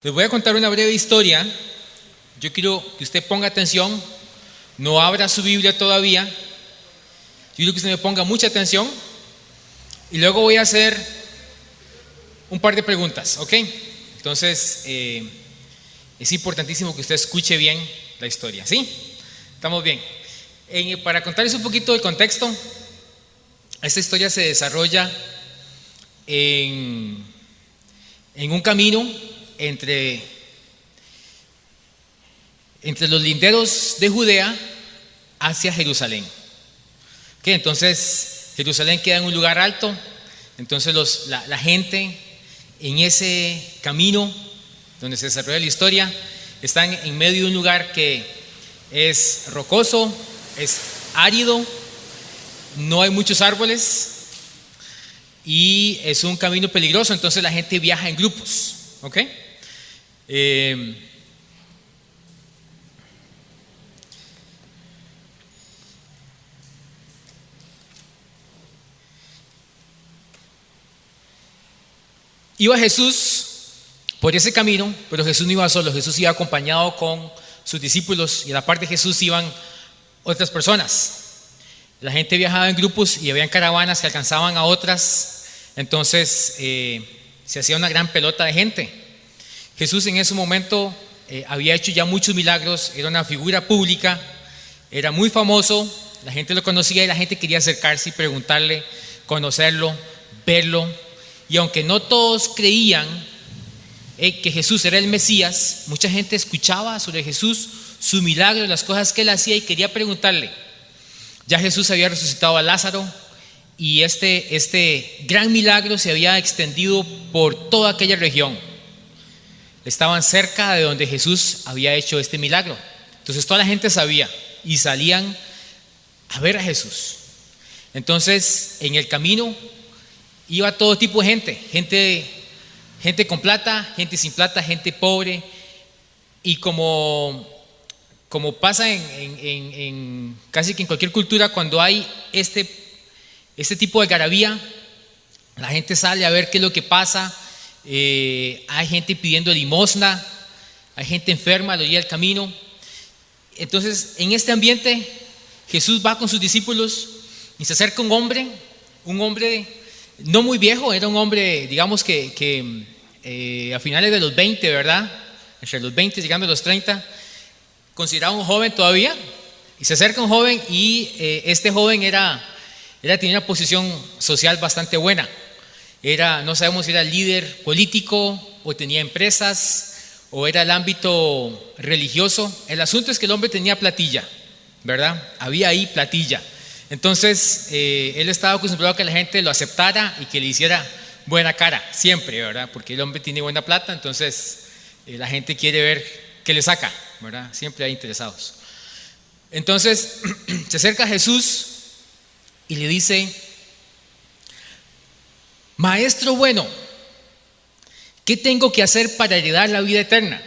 Les voy a contar una breve historia. Yo quiero que usted ponga atención, no abra su Biblia todavía. Yo quiero que usted me ponga mucha atención y luego voy a hacer un par de preguntas, ¿ok? Entonces, es importantísimo que usted escuche bien la historia, ¿sí? ¿Estamos bien? Para contarles un poquito del contexto, esta historia se desarrolla en un camino entre los linderos de Judea hacia Jerusalén. ¿Okay? Entonces, Jerusalén queda en un lugar alto. Entonces, la gente en ese camino donde se desarrolla la historia están en medio de un lugar que es rocoso, es árido, no hay muchos árboles y es un camino peligroso. Entonces, la gente viaja en grupos. ¿Ok? Iba Jesús por ese camino, pero Jesús no iba solo. Jesús iba acompañado con sus discípulos y a la parte de Jesús iban otras personas. La gente viajaba en grupos y había caravanas que alcanzaban a otras. Entonces se hacía una gran pelota de gente. Jesús en ese momento había hecho ya muchos milagros, era una figura pública, era muy famoso, la gente lo conocía y la gente quería acercarse y preguntarle, conocerlo, verlo. Y aunque no todos creían que Jesús era el Mesías, mucha gente escuchaba sobre Jesús, su milagro, las cosas que él hacía y quería preguntarle. Ya Jesús había resucitado a Lázaro y este gran milagro se había extendido por toda aquella región. Estaban cerca de donde Jesús había hecho este milagro. Entonces toda la gente sabía y salían a ver a Jesús. Entonces en el camino iba todo tipo de gente con plata, gente sin plata, gente pobre. Y como pasa en casi que en cualquier cultura, cuando hay este tipo de algarabía, la gente sale a ver qué es lo que pasa. Hay gente pidiendo limosna, hay gente enferma a la orilla del camino. Entonces en este ambiente Jesús va con sus discípulos y se acerca un hombre no muy viejo, era un hombre digamos que a finales de los 20, ¿verdad? Entre los 20 llegando a los 30, considerado un joven todavía. Y se acerca un joven y este joven tenía una posición social bastante buena. No sabemos si era líder político o tenía empresas o era el ámbito religioso. El asunto es que el hombre tenía platilla, ¿verdad? Había ahí platilla. Entonces él estaba acostumbrado a que la gente lo aceptara y que le hiciera buena cara siempre, ¿verdad? Porque el hombre tiene buena plata, entonces la gente quiere ver qué le saca, ¿verdad? Siempre hay interesados. Entonces se acerca a Jesús y le dice: Maestro bueno, ¿qué tengo que hacer para heredar la vida eterna?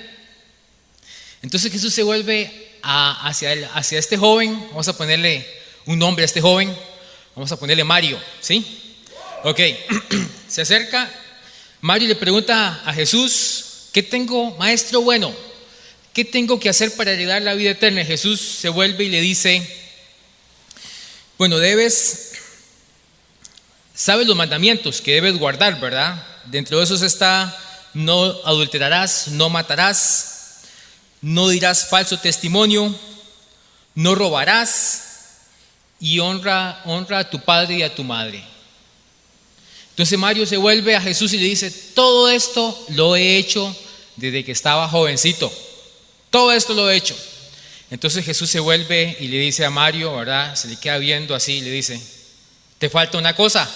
Entonces Jesús se vuelve hacia este joven. Vamos a ponerle un nombre a este joven. Vamos a ponerle Mario, ¿sí? Ok, se acerca Mario y le pregunta a Jesús: maestro bueno, ¿qué tengo que hacer para heredar la vida eterna? Jesús se vuelve y le dice: bueno, sabes los mandamientos que debes guardar, ¿verdad? Dentro de esos está: no adulterarás, no matarás, no dirás falso testimonio, no robarás y honra a tu padre y a tu madre. Entonces Mario se vuelve a Jesús y le dice: todo esto lo he hecho desde que estaba jovencito. Todo esto lo he hecho. Entonces Jesús se vuelve y le dice a Mario, ¿verdad? Se le queda viendo así y le dice: te falta una cosa.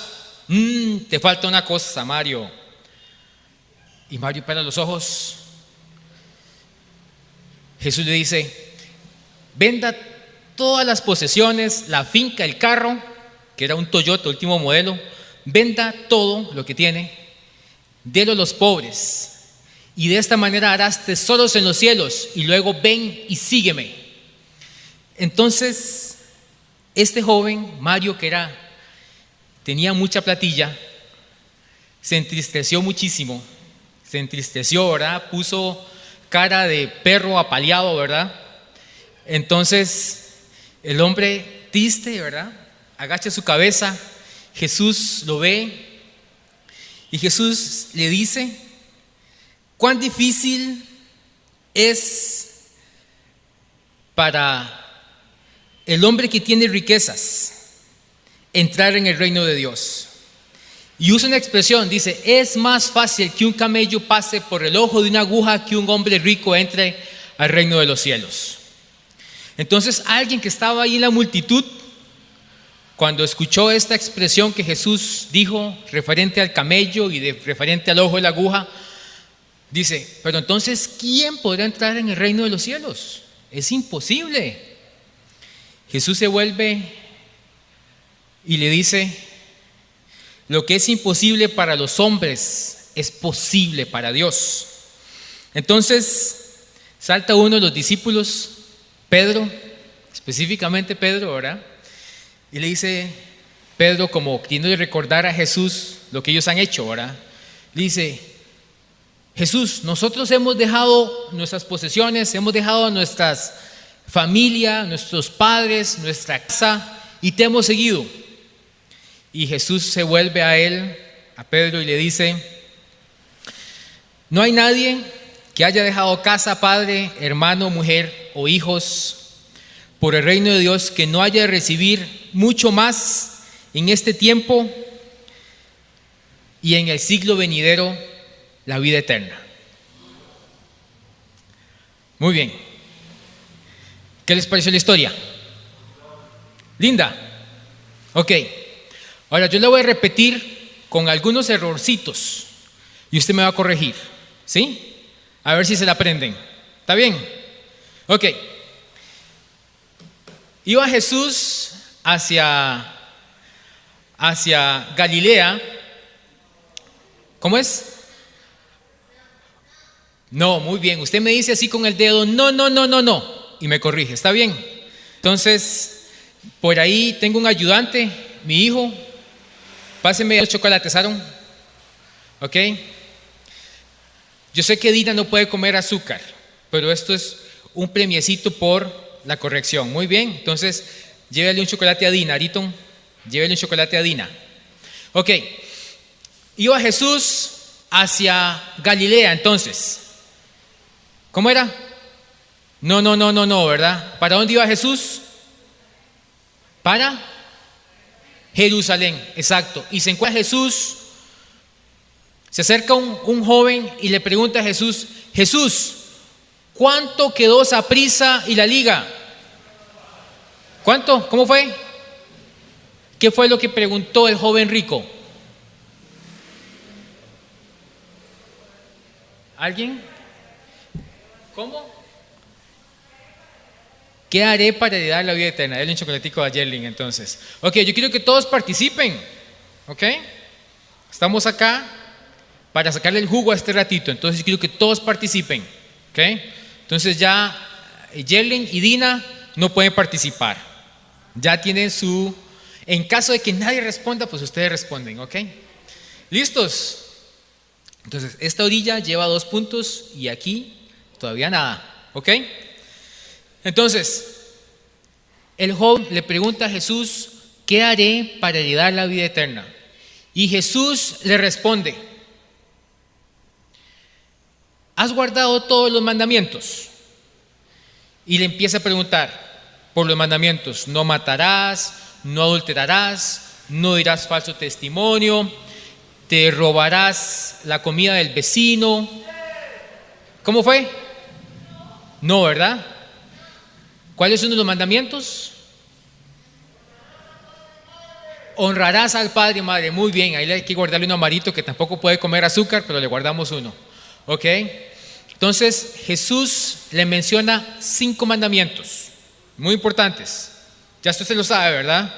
Te falta una cosa, Mario. Y Mario pela los ojos. Jesús le dice: venda todas las posesiones, la finca, el carro, que era un Toyota último modelo, venda todo lo que tiene, délo a los pobres, y de esta manera harás tesoros en los cielos, y luego ven y sígueme. Entonces este joven Mario, que tenía mucha platilla, se entristeció muchísimo se entristeció, ¿verdad? Puso cara de perro apaleado, ¿verdad? Entonces el hombre triste, ¿verdad? Agacha su cabeza, Jesús lo ve y Jesús le dice: ¿cuán difícil es para el hombre que tiene riquezas entrar en el reino de Dios? Y usa una expresión, dice: es más fácil que un camello pase por el ojo de una aguja que un hombre rico entre al reino de los cielos. Entonces alguien que estaba ahí en la multitud, cuando escuchó esta expresión que Jesús dijo referente al camello y referente al ojo de la aguja, dice: pero entonces, ¿quién podrá entrar en el reino de los cielos? Es imposible. Jesús se vuelve y le dice: lo que es imposible para los hombres es posible para Dios. Entonces salta uno de los discípulos, Pedro, específicamente Pedro, ¿verdad? Y le dice Pedro, como queriendo recordar a Jesús lo que ellos han hecho, ¿verdad? Le dice: Jesús, nosotros hemos dejado nuestras posesiones, hemos dejado nuestras familias, nuestros padres, nuestra casa, y te hemos seguido. Y Jesús se vuelve a él, a Pedro, y le dice: no hay nadie que haya dejado casa, padre, hermano, mujer o hijos por el reino de Dios que no haya de recibir mucho más en este tiempo y en el siglo venidero la vida eterna. Muy bien. ¿Qué les pareció la historia? Linda. Ok. Ahora yo le voy a repetir con algunos errorcitos y usted me va a corregir, ¿sí? A ver si se la aprenden. ¿Está bien? Ok. Iba Jesús hacia Galilea. ¿Cómo es? No, muy bien. Usted me dice así con el dedo: no, no, no, no, no. Y me corrige. ¿Está bien? Entonces, por ahí tengo un ayudante, mi hijo. Páseme los chocolates, Aaron. ¿Ok? Yo sé que Dina no puede comer azúcar, pero esto es un premiecito por la corrección. Muy bien, entonces llévele un chocolate a Dina, Ariton. Llévele un chocolate a Dina. Ok, iba Jesús hacia Galilea entonces. ¿Cómo era? No, no, no, no, no, ¿verdad? ¿Para dónde iba Jesús? Para Jerusalén, exacto. Y se encuentra Jesús. Se acerca un joven y le pregunta a Jesús: Jesús, ¿cuánto quedó Saprissa y la liga? ¿Cuánto? ¿Cómo fue? ¿Qué fue lo que preguntó el joven rico? ¿Alguien? ¿Cómo? ¿Qué haré para heredar la vida eterna? Dale un chocolatico a Yerling entonces. Ok, yo quiero que todos participen. Ok, estamos acá para sacarle el jugo a este ratito. Entonces yo quiero que todos participen. ¿Ok? Entonces ya Yerling y Dina no pueden participar. Ya tienen su... En caso de que nadie responda, pues ustedes responden. ¿Ok? ¿Listos? Entonces esta orilla lleva 2 puntos y aquí todavía nada. ¿Ok? Entonces el joven le pregunta a Jesús: ¿qué haré para heredar la vida eterna? Y Jesús le responde: ¿has guardado todos los mandamientos? Y le empieza a preguntar por los mandamientos: no matarás, no adulterarás, no dirás falso testimonio, te robarás la comida del vecino. ¿Cómo fue? No, ¿verdad? ¿Cuáles son los mandamientos? Honrarás al padre y madre. Muy bien, ahí hay que guardarle un amarito que tampoco puede comer azúcar, pero le guardamos uno. ¿Ok? Entonces Jesús le menciona 5 mandamientos muy importantes. Ya usted se lo sabe, ¿verdad?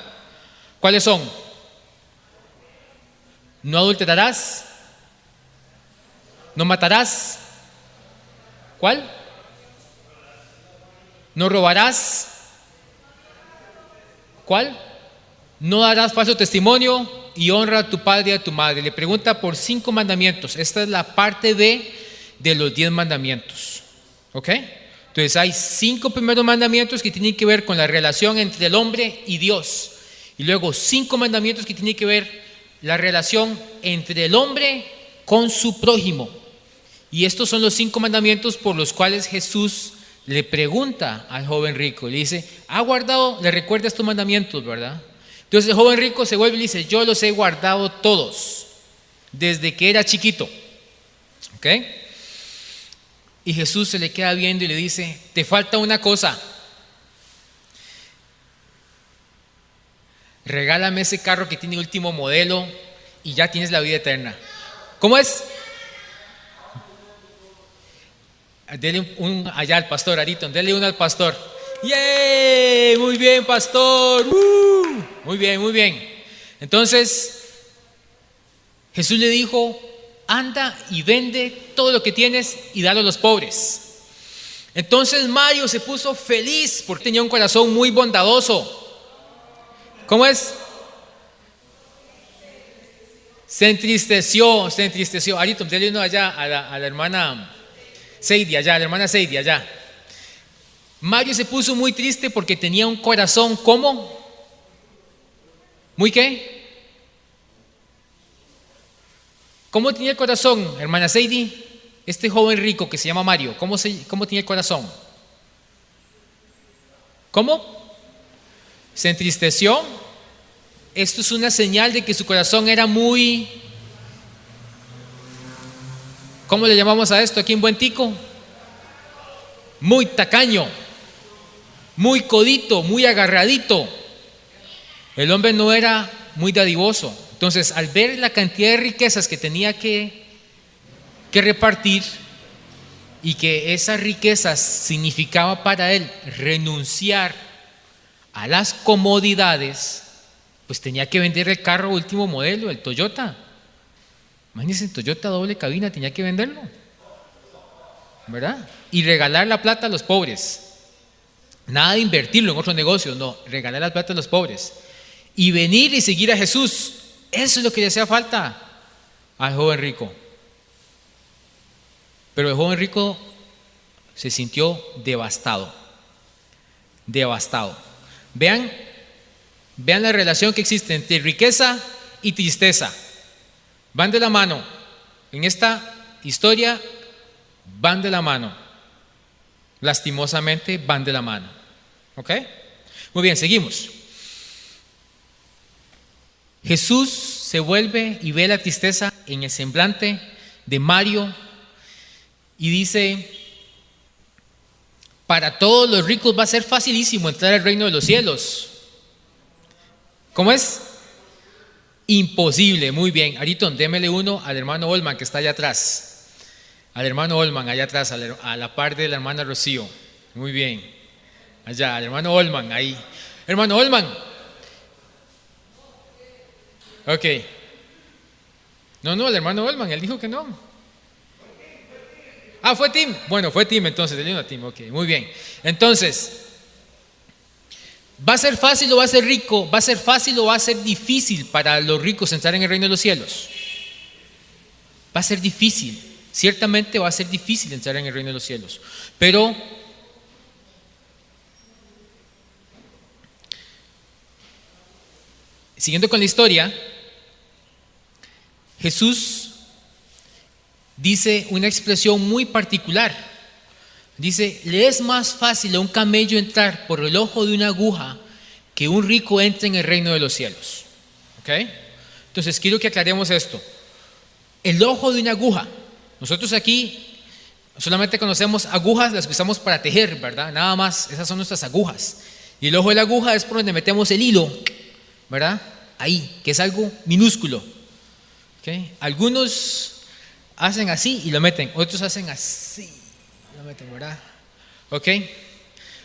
¿Cuáles son? No adulterarás, no matarás. ¿Cuál? No robarás. ¿Cuál? no darás falso testimonio y honra a tu padre y a tu madre. Le pregunta por 5 mandamientos. Esta es la parte B de los 10 mandamientos. ¿Ok? Entonces hay 5 primeros mandamientos que tienen que ver con la relación entre el hombre y Dios. Y luego 5 mandamientos que tienen que ver la relación entre el hombre con su prójimo. Y estos son los 5 mandamientos por los cuales Jesús le pregunta al joven rico. Le dice, ¿ha guardado? Le recuerda estos mandamientos, ¿verdad? Entonces el joven rico se vuelve y le dice, yo los he guardado todos, desde que era chiquito. ¿Ok? Y Jesús se le queda viendo y le dice, te falta una cosa. Regálame ese carro que tiene último modelo y ya tienes la vida eterna. ¿Cómo es? Dele un allá al pastor, Ariton, dele uno al pastor. ¡Yay! Muy bien, pastor. Muy bien, muy bien. Entonces, Jesús le dijo, anda y vende todo lo que tienes y dalo a los pobres. Entonces Mario se puso feliz porque tenía un corazón muy bondadoso. ¿Cómo es? Se entristeció. Ariton, dele uno allá a la hermana Seidi, allá. Mario se puso muy triste porque tenía un corazón, ¿cómo? ¿Muy qué? ¿Cómo tenía el corazón, hermana Seidi? Este joven rico que se llama Mario, ¿cómo tenía el corazón? ¿Cómo? Se entristeció. Esto es una señal de que su corazón era muy, ¿cómo le llamamos a esto aquí en Buen Tico? Muy tacaño, muy codito, muy agarradito. El hombre no era muy dadivoso. Entonces, al ver la cantidad de riquezas que tenía que repartir y que esas riquezas significaba para él renunciar a las comodidades, pues tenía que vender el carro último modelo, el Toyota. Imagínense, el Toyota doble cabina, tenía que venderlo, ¿verdad? Y regalar la plata a los pobres. Nada de invertirlo en otros negocios, no, regalar la plata a los pobres. Y venir y seguir a Jesús. Eso es lo que le hacía falta al joven rico. Pero el joven rico se sintió devastado. Vean la relación que existe entre riqueza y tristeza. Van de la mano. En esta historia van de la mano. Lastimosamente van de la mano. ¿Ok? Muy bien, seguimos. Jesús se vuelve y ve la tristeza en el semblante de Mario y dice, para todos los ricos va a ser facilísimo entrar al reino de los cielos. ¿Cómo es? Imposible. Muy bien. Ariton, démele uno al hermano Olman que está allá atrás. Al hermano Olman allá atrás, a la par de la hermana Rocío. Muy bien. Allá, al hermano Olman ahí. Hermano Olman. Ok. No, el hermano Olman, él dijo que no. Ah, fue Tim. Bueno, fue Tim entonces, le dio a Tim. Ok, muy bien. Entonces, ¿va a ser fácil o va a ser rico? ¿Va a ser fácil o va a ser difícil para los ricos entrar en el reino de los cielos? Va a ser difícil. Ciertamente va a ser difícil entrar en el reino de los cielos. Pero siguiendo con la historia, Jesús dice una expresión muy particular. Dice, le es más fácil a un camello entrar por el ojo de una aguja que un rico entre en el reino de los cielos. ¿Ok? Entonces quiero que aclaremos esto. El ojo de una aguja. Nosotros aquí solamente conocemos agujas, las que usamos para tejer, ¿verdad? Nada más, esas son nuestras agujas. Y el ojo de la aguja es por donde metemos el hilo, ¿verdad? Ahí, que es algo minúsculo. ¿Okay? Algunos hacen así y lo meten, otros hacen así, lo meten, ¿verdad? ¿Ok?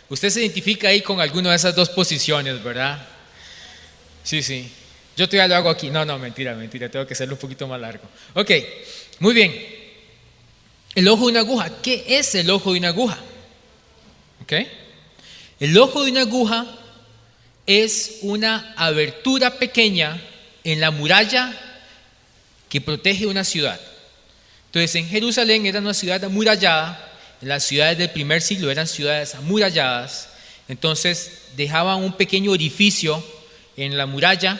Usted se identifica ahí con alguna de esas dos posiciones, ¿verdad? Sí. Yo todavía lo hago aquí. No, mentira, tengo que hacerlo un poquito más largo. Ok, muy bien. El ojo de una aguja. ¿Qué es el ojo de una aguja? ¿Ok? El ojo de una aguja es una abertura pequeña en la muralla que protege una ciudad. Entonces, en Jerusalén era una ciudad amurallada. En las ciudades del primer siglo eran ciudades amuralladas. Entonces dejaban un pequeño orificio en la muralla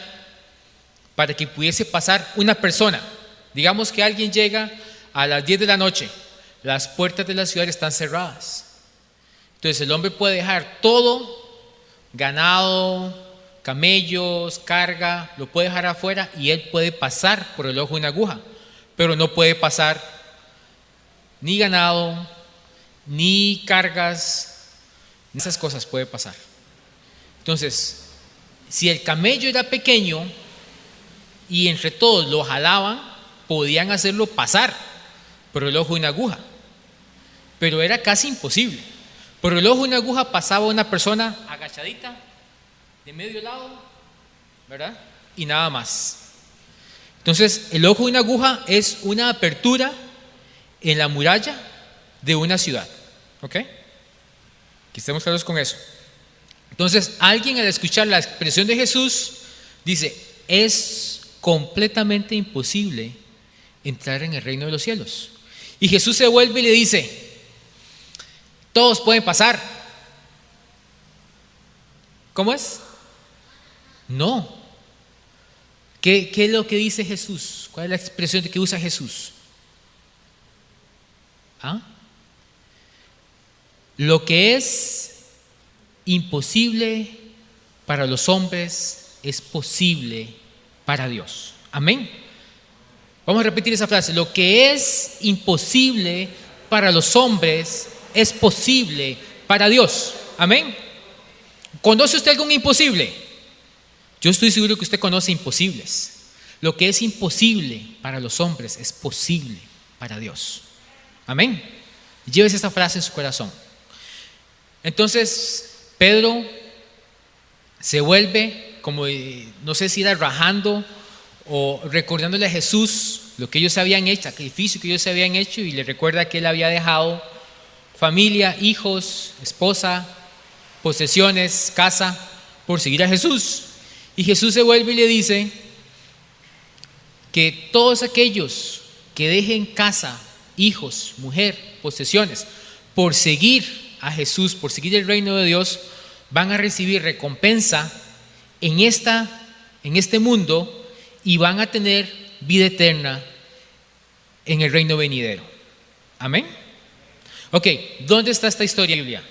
para que pudiese pasar una persona. Digamos que alguien llega a las 10 de la noche, las puertas de la ciudad están cerradas. Entonces el hombre puede dejar todo, ganado, camellos, carga, lo puede dejar afuera y él puede pasar por el ojo de una aguja, pero no puede pasar ni ganado, ni cargas, ni esas cosas puede pasar. Entonces, si el camello era pequeño y entre todos lo jalaban, podían hacerlo pasar por el ojo de una aguja, pero era casi imposible. Por el ojo de una aguja pasaba una persona agachadita, de medio lado, ¿verdad? Y nada más. Entonces, el ojo de una aguja es una apertura en la muralla de una ciudad. ¿Ok? Que estemos claros con eso. Entonces, alguien al escuchar la expresión de Jesús dice: es completamente imposible entrar en el reino de los cielos. Y Jesús se vuelve y le dice: todos pueden pasar. ¿Cómo es? No. ¿Qué es lo que dice Jesús? ¿Cuál es la expresión que usa Jesús? ¿Ah? Lo que es imposible para los hombres es posible para Dios. Amén. Vamos a repetir esa frase. Lo que es imposible para los hombres es posible para Dios. Amén. ¿Conoce usted algún imposible? Yo estoy seguro que usted conoce imposibles. Lo que es imposible para los hombres es posible para Dios. Amén. Llévese esta frase en su corazón. Entonces Pedro se vuelve como, no sé si era rajando o recordándole a Jesús lo que ellos habían hecho, el sacrificio que ellos habían hecho, y le recuerda que él había dejado familia, hijos, esposa, posesiones, casa, por seguir a Jesús. Y Jesús se vuelve y le dice que todos aquellos que dejen casa, hijos, mujer, posesiones, por seguir a Jesús, por seguir el reino de Dios, van a recibir recompensa en este mundo y van a tener vida eterna en el reino venidero. Amén. Ok, ¿dónde está esta historia en la Biblia?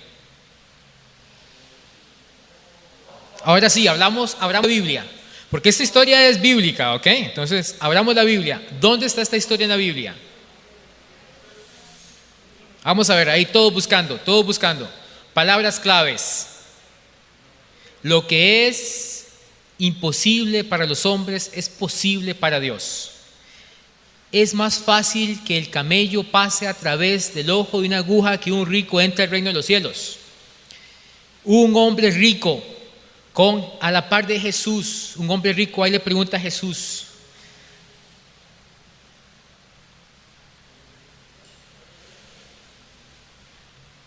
Ahora sí, abramos la Biblia, porque esta historia es bíblica, ¿ok? Entonces, abramos la Biblia. ¿Dónde está esta historia en la Biblia? Vamos a ver, ahí todos buscando. Palabras claves. Lo que es imposible para los hombres es posible para Dios. Es más fácil que el camello pase a través del ojo de una aguja que un rico entre al reino de los cielos. Un hombre rico a la par de Jesús, un hombre rico ahí le pregunta a Jesús: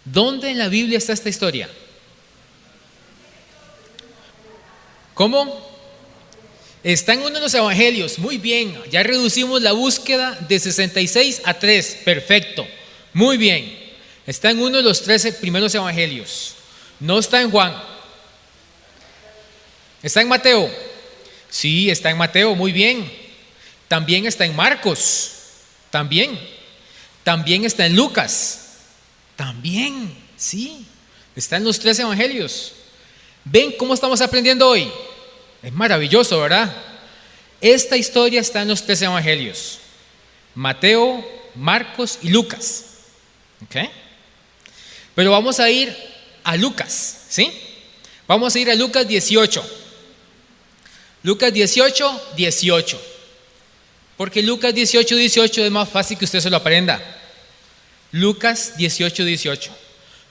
¿dónde en la Biblia está esta historia? ¿Cómo? Está en uno de los evangelios. Muy bien, ya reducimos la búsqueda de 66 a 3. Perfecto, muy bien. Está en uno de los 13 primeros evangelios. No está en Juan. ¿Está en Mateo? Sí, está en Mateo, muy bien. También está en Marcos. También está en Lucas. También, sí. Está en los 13 evangelios. ¿Ven cómo estamos aprendiendo hoy? Es maravilloso, ¿verdad? Esta historia está en los 13 evangelios: Mateo, Marcos y Lucas. ¿Ok? Pero vamos a ir a Lucas, ¿sí? Vamos a ir a Lucas 18. Lucas 18, 18. Porque Lucas 18, 18 es más fácil que usted se lo aprenda. Lucas 18, 18.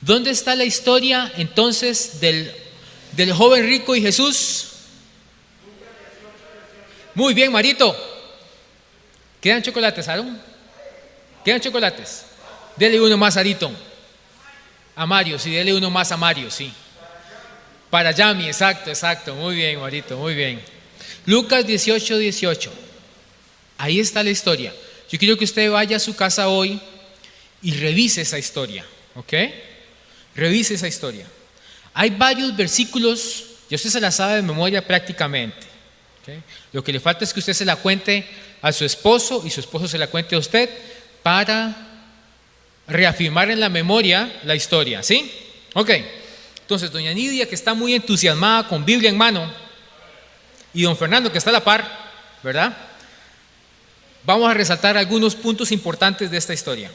¿Dónde está la historia entonces del joven rico y Jesús? Muy bien, Marito. ¿Quedan chocolates, Aaron? ¿Quedan chocolates? Dele uno más a Arito. A Mario, sí, dele uno más a Mario, sí. Para Yami, exacto. Muy bien, Marito, muy bien. Lucas 18:18. Ahí está la historia. Yo quiero que usted vaya a su casa hoy y revise esa historia, ¿ok? Revise esa historia. Hay varios versículos, y usted se la sabe de memoria prácticamente, ¿ok? Lo que le falta es que usted se la cuente a su esposo y su esposo se la cuente a usted para reafirmar en la memoria la historia, ¿sí? Ok, entonces doña Nidia, que está muy entusiasmada con Biblia en mano, y don Fernando, que está a la par, ¿verdad? Vamos a resaltar algunos puntos importantes de esta historia.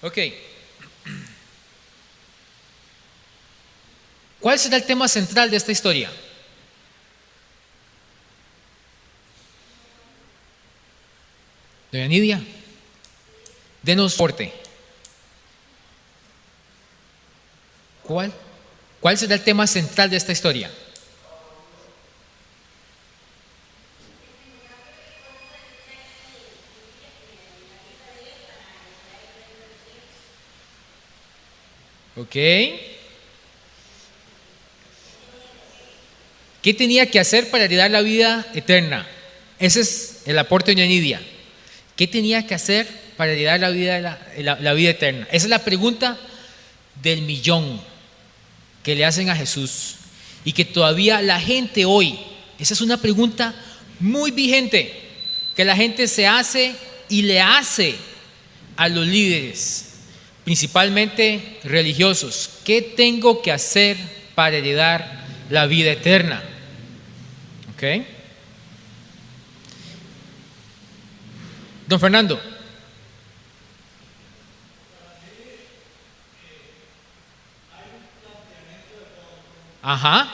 Ok. ¿Cuál será el tema central de esta historia? Doña Nidia, denos soporte. ¿Cuál será el tema central de esta historia? Ok. ¿Qué tenía que hacer para heredar la vida eterna? Ese es el aporte de doña Nidia. ¿Qué tenía que hacer para heredar la vida eterna? Esa es la pregunta del millón que le hacen a Jesús y que todavía la gente hoy, esa es una pregunta muy vigente que la gente se hace y le hace a los líderes, principalmente religiosos. ¿Qué tengo que hacer para heredar la vida eterna? ¿Ok? Don Fernando. Ajá.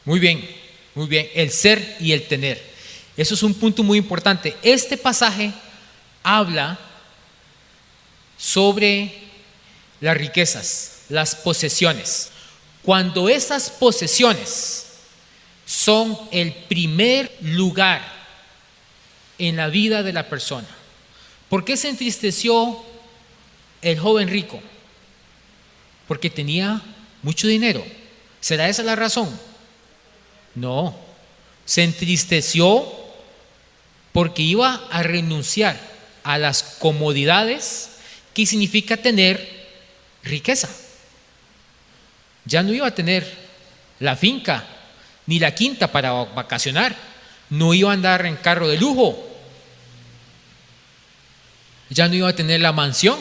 Muy bien, muy bien. El ser y el tener. Eso es un punto muy importante. Este pasaje habla sobre las riquezas, las posesiones. Cuando esas posesiones son el primer lugar en la vida de la persona. ¿Por qué se entristeció el joven rico? Porque tenía mucho dinero. ¿Será esa la razón? No, se entristeció porque iba a renunciar a las comodidades que significa tener riqueza. Ya no iba a tener la finca ni la quinta para vacacionar, no iba a andar en carro de lujo, ya no iba a tener la mansión,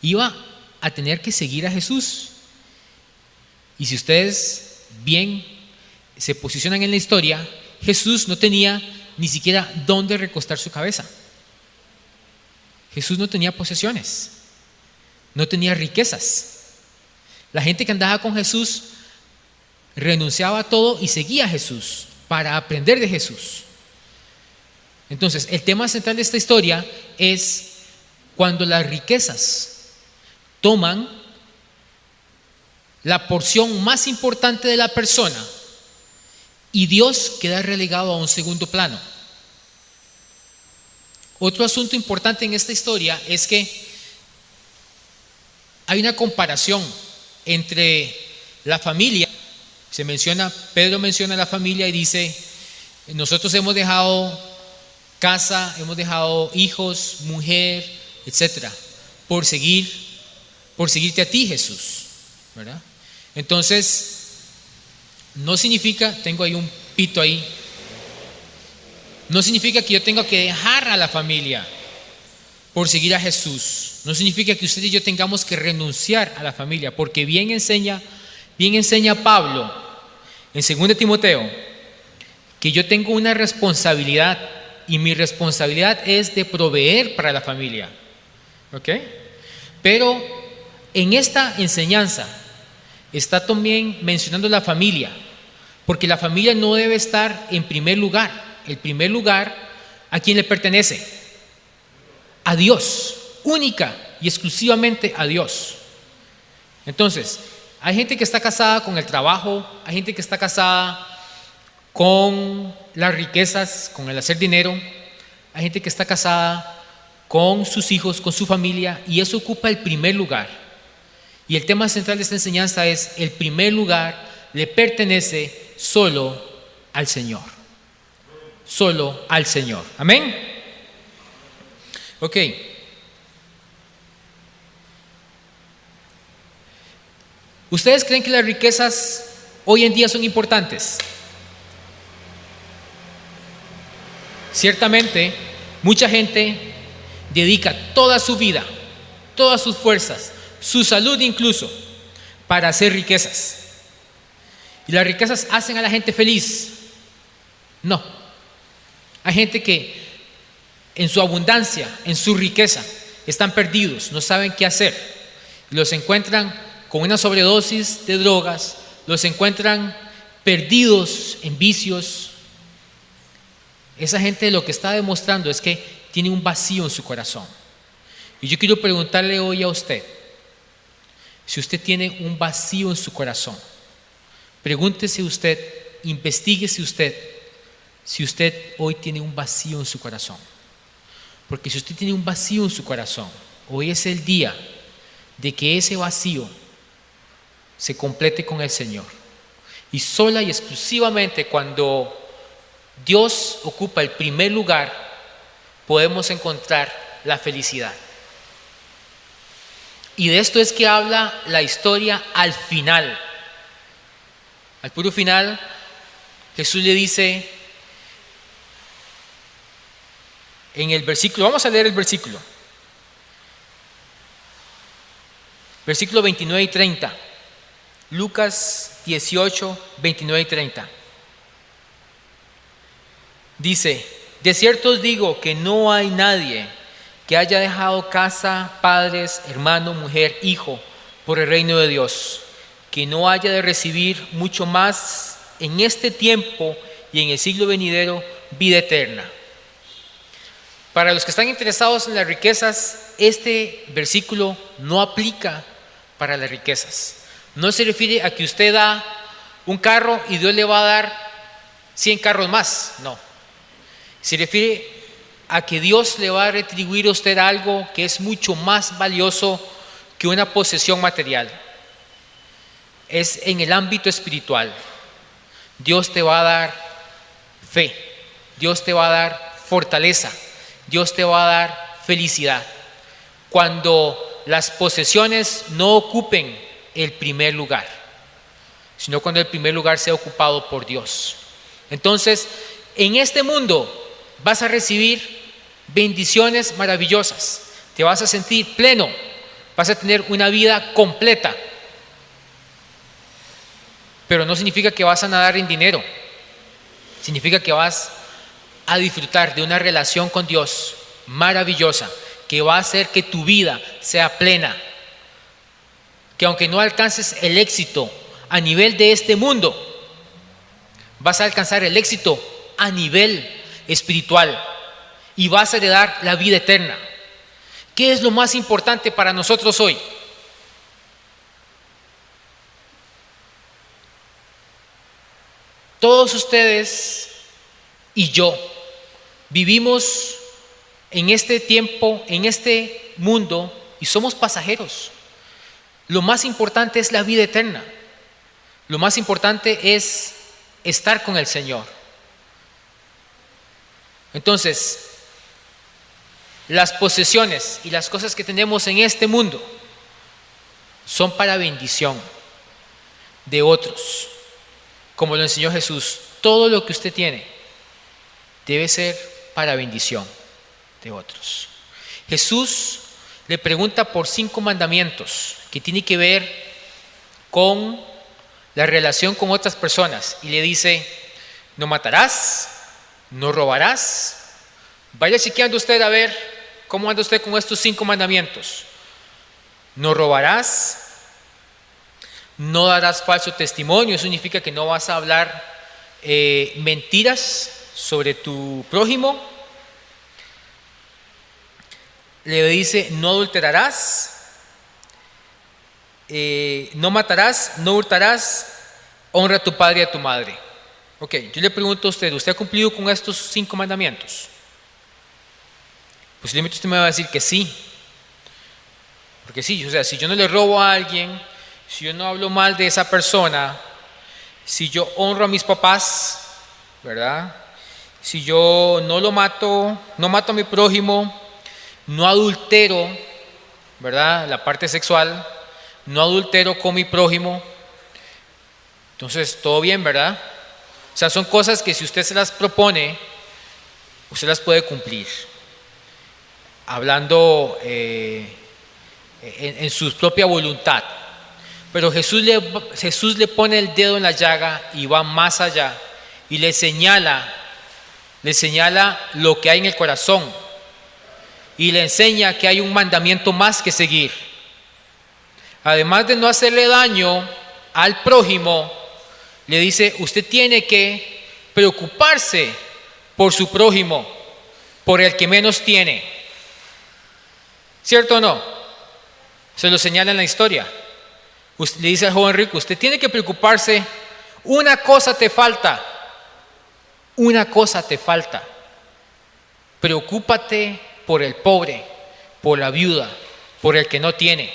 iba a tener que seguir a Jesús. Y si ustedes bien se posicionan en la historia, Jesús no tenía ni siquiera dónde recostar su cabeza. Jesús no tenía posesiones, no tenía riquezas. La gente que andaba con Jesús renunciaba a todo y seguía a Jesús para aprender de Jesús. Entonces, el tema central de esta historia es cuando las riquezas toman la porción más importante de la persona y Dios queda relegado a un segundo plano. Otro asunto importante en esta historia es que hay una comparación entre la familia. Pedro menciona la familia y dice: nosotros hemos dejado casa, hemos dejado hijos, mujer, etcétera, por seguirte a ti, Jesús, ¿verdad? Entonces, no significa, tengo ahí un pito ahí, no significa que yo tenga que dejar a la familia por seguir a Jesús. No significa que usted y yo tengamos que renunciar a la familia, porque bien enseña Pablo en 2 Timoteo que yo tengo una responsabilidad y mi responsabilidad es de proveer para la familia. ¿Ok? Pero en esta enseñanza está también mencionando la familia, porque la familia no debe estar en primer lugar. El primer lugar, ¿a quién le pertenece? A Dios, única y exclusivamente a Dios. Entonces, hay gente que está casada con el trabajo, hay gente que está casada con las riquezas, con el hacer dinero. Hay gente que está casada con sus hijos, con su familia, y eso ocupa el primer lugar. Y el tema central de esta enseñanza es: el primer lugar le pertenece solo al Señor. Solo al Señor. Amén. Ok. ¿Ustedes creen que las riquezas hoy en día son importantes? Ciertamente, mucha gente dedica toda su vida, todas sus fuerzas, su salud incluso, para hacer riquezas. ¿Y las riquezas hacen a la gente feliz? No. Hay gente que en su abundancia, en su riqueza, están perdidos, no saben qué hacer. Los encuentran con una sobredosis de drogas, los encuentran perdidos en vicios. Esa gente lo que está demostrando es que tiene un vacío en su corazón. Y yo quiero preguntarle hoy a usted, si usted tiene un vacío en su corazón, pregúntese usted, investíguese usted, si usted hoy tiene un vacío en su corazón. Porque si usted tiene un vacío en su corazón, hoy es el día de que ese vacío se complete con el Señor. Y sola y exclusivamente cuando Dios ocupa el primer lugar, podemos encontrar la felicidad. Y de esto es que habla la historia al final. Al puro final, Jesús le dice en el versículo, vamos a leer el versículo 29 y 30. Lucas 18, 29 y 30. Dice: de cierto os digo que no hay nadie que haya dejado casa, padres, hermano, mujer, hijo, por el reino de Dios, que no haya de recibir mucho más en este tiempo y en el siglo venidero vida eterna. Para los que están interesados en las riquezas, este versículo no aplica para las riquezas. No se refiere a que usted da un carro y Dios le va a dar 100 carros más, no. Se refiere a que Dios le va a retribuir a usted algo que es mucho más valioso que una posesión material. Es en el ámbito espiritual. Dios te va a dar fe, Dios te va a dar fortaleza, Dios te va a dar felicidad. Cuando las posesiones no ocupen el primer lugar, sino cuando el primer lugar sea ocupado por Dios. Entonces, en este mundo vas a recibir bendiciones maravillosas, te vas a sentir pleno, vas a tener una vida completa, pero no significa que vas a nadar en dinero, significa que vas a disfrutar de una relación con Dios maravillosa, que va a hacer que tu vida sea plena, que aunque no alcances el éxito a nivel de este mundo, vas a alcanzar el éxito a nivel espiritual y vas a heredar la vida eterna. ¿Qué es lo más importante para nosotros hoy? Todos ustedes y yo vivimos en este tiempo, en este mundo, y somos pasajeros. Lo más importante es la vida eterna. Lo más importante es estar con el Señor. Entonces, las posesiones y las cosas que tenemos en este mundo son para bendición de otros. Como lo enseñó Jesús, todo lo que usted tiene debe ser para bendición de otros. Jesús le pregunta por 5 mandamientos que tienen que ver con la relación con otras personas y le dice: no matarás, no robarás. Vaya chequeando usted a ver cómo anda usted con estos 5 mandamientos. No robarás, no darás falso testimonio, eso significa que no vas a hablar mentiras sobre tu prójimo. Le dice: no adulterarás, no matarás, no hurtarás, honra a tu padre y a tu madre. Ok, yo le pregunto a usted, ¿usted ha cumplido con estos 5 mandamientos? Posiblemente usted me va a decir que sí. Porque sí, o sea, si yo no le robo a alguien, si yo no hablo mal de esa persona, si yo honro a mis papás, ¿verdad? Si yo no lo mato, no mato a mi prójimo, no adultero, ¿verdad? La parte sexual, no adultero con mi prójimo. Entonces, todo bien, ¿verdad? O sea, son cosas que si usted se las propone, usted las puede cumplir. Hablando en su propia voluntad. Pero Jesús le pone el dedo en la llaga y va más allá y le señala lo que hay en el corazón y le enseña que hay un mandamiento más que seguir. Además de no hacerle daño al prójimo, le dice, usted tiene que preocuparse por su prójimo, por el que menos tiene. ¿Cierto o no? Se lo señala en la historia. Le dice al joven rico, usted tiene que preocuparse, una cosa te falta, preocúpate por el pobre, por la viuda, por el que no tiene.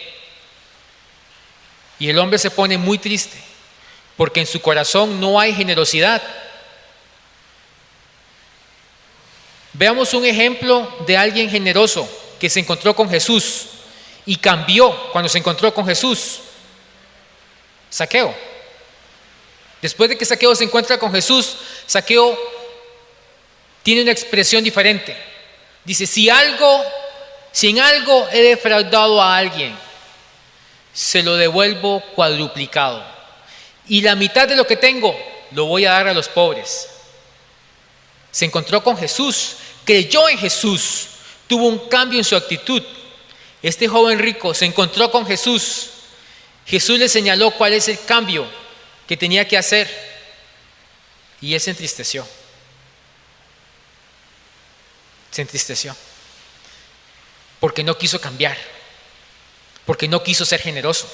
Y el hombre se pone muy triste, porque en su corazón no hay generosidad. Veamos un ejemplo de alguien generoso que se encontró con Jesús y cambió cuando se encontró con Jesús. Zaqueo. Después de que Zaqueo se encuentra con Jesús, Zaqueo tiene una expresión diferente. Dice, si en algo he defraudado a alguien, se lo devuelvo cuadruplicado. Y la mitad de lo que tengo lo voy a dar a los pobres. Se encontró con Jesús, creyó en Jesús, tuvo un cambio en su actitud. Este joven rico se encontró con Jesús. Jesús le señaló cuál es el cambio que tenía que hacer y él se entristeció. Se entristeció porque no quiso cambiar, porque no quiso ser generoso,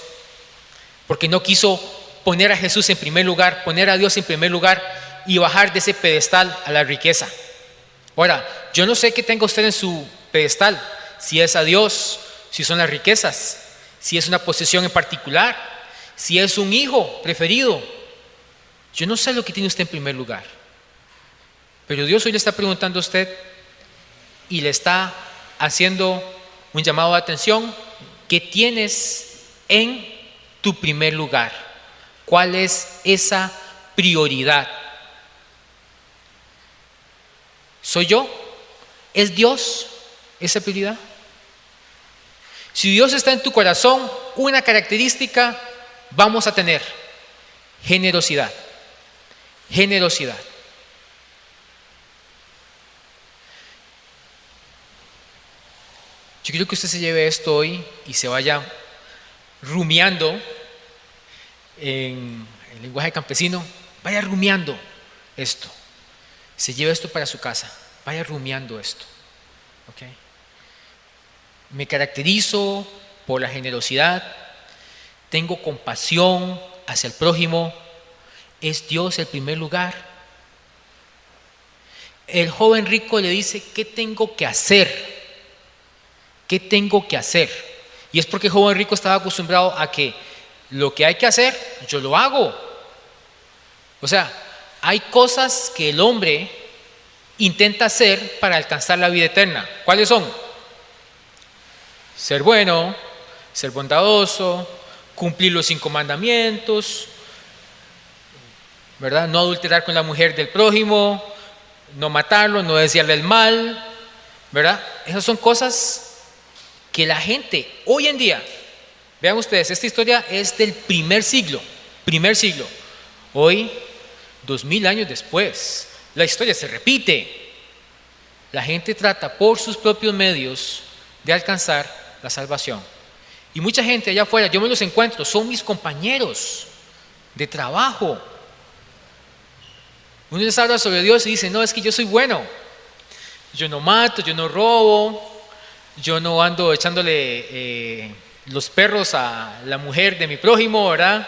porque no quiso poner a Jesús en primer lugar, poner a Dios en primer lugar y bajar de ese pedestal a la riqueza. Ahora, yo no sé qué tenga usted en su pedestal, si es a Dios, si son las riquezas, si es una posesión en particular, si es un hijo preferido. Yo no sé lo que tiene usted en primer lugar. Pero Dios hoy le está preguntando a usted y le está haciendo un llamado de atención. ¿Qué tienes en tu primer lugar? ¿Cuál es esa prioridad? ¿Soy yo? ¿Es Dios esa prioridad? Si Dios está en tu corazón, una característica vamos a tener: generosidad. Generosidad. Yo quiero que usted se lleve esto hoy y se vaya rumiando en el lenguaje campesino. Vaya rumiando esto. Se lleve esto para su casa. Vaya rumiando esto. ¿Ok? Me caracterizo por la generosidad, tengo compasión hacia el prójimo, es Dios el primer lugar. El joven rico le dice, ¿qué tengo que hacer? ¿Qué tengo que hacer? Y es porque el joven rico estaba acostumbrado a que lo que hay que hacer, yo lo hago. O sea, hay cosas que el hombre intenta hacer para alcanzar la vida eterna. ¿Cuáles son? Ser bueno, ser bondadoso, cumplir los 5 mandamientos, ¿verdad? No adulterar con la mujer del prójimo, no matarlo, no desearle el mal, ¿verdad? Esas son cosas que la gente hoy en día, vean ustedes, esta historia es del primer siglo. Hoy, 2000 años después, la historia se repite. La gente trata por sus propios medios de alcanzar la salvación. Y mucha gente allá afuera, yo me los encuentro, son mis compañeros de trabajo. Uno les habla sobre Dios y dice, no, es que yo soy bueno. Yo no mato, yo no robo, yo no ando echándole los perros a la mujer de mi prójimo, ¿verdad?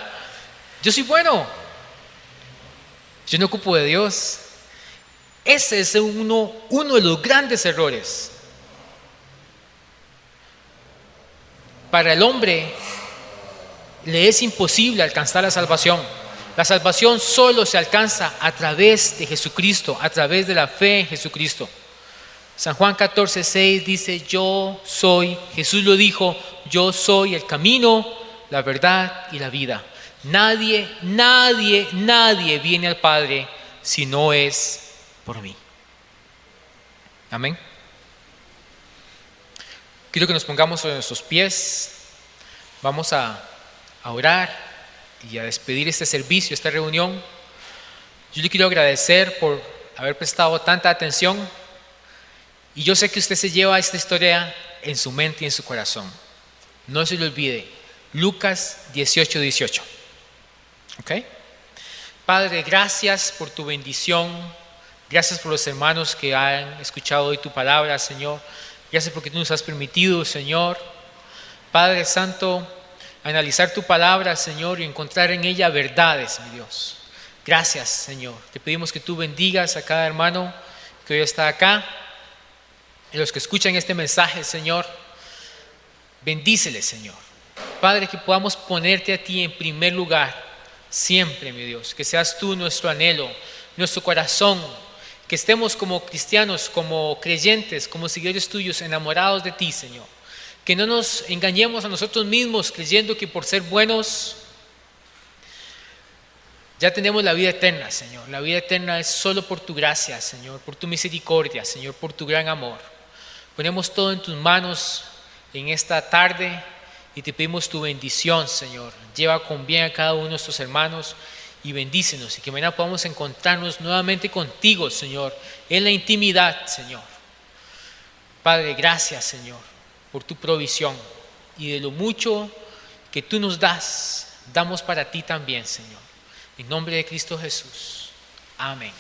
Yo soy bueno. Yo no ocupo de Dios. Ese es uno de los grandes errores. Para el hombre le es imposible alcanzar la salvación. La salvación solo se alcanza a través de Jesucristo, a través de la fe en Jesucristo. San Juan 14:6 dice, yo soy, Jesús lo dijo, yo soy el camino, la verdad y la vida. Nadie viene al Padre si no es por mí. Amén. Quiero que nos pongamos sobre nuestros pies. Vamos a orar y a despedir este servicio, esta reunión. Yo le quiero agradecer por haber prestado tanta atención. Y yo sé que usted se lleva esta historia en su mente y en su corazón. No se le olvide. Lucas 18:18. ¿Ok? Padre, gracias por tu bendición. Gracias por los hermanos que han escuchado hoy tu palabra, Señor. Gracias porque tú nos has permitido, Señor, Padre Santo, analizar tu palabra, Señor, y encontrar en ella verdades, mi Dios. Gracias, Señor. Te pedimos que tú bendigas a cada hermano que hoy está acá. Y los que escuchan este mensaje, Señor, bendíceles, Señor. Padre, que podamos ponerte a ti en primer lugar siempre, mi Dios. Que seas tú nuestro anhelo, nuestro corazón. Que estemos como cristianos, como creyentes, como seguidores tuyos, enamorados de ti, Señor. Que no nos engañemos a nosotros mismos creyendo que por ser buenos ya tenemos la vida eterna, Señor. La vida eterna es solo por tu gracia, Señor, por tu misericordia, Señor, por tu gran amor. Ponemos todo en tus manos en esta tarde y te pedimos tu bendición, Señor. Lleva con bien a cada uno de nuestros hermanos y bendícenos y que mañana podamos encontrarnos nuevamente contigo, Señor, en la intimidad, Señor. Padre, gracias, Señor, por tu provisión y de lo mucho que tú nos das, damos para ti también, Señor. En nombre de Cristo Jesús. Amén.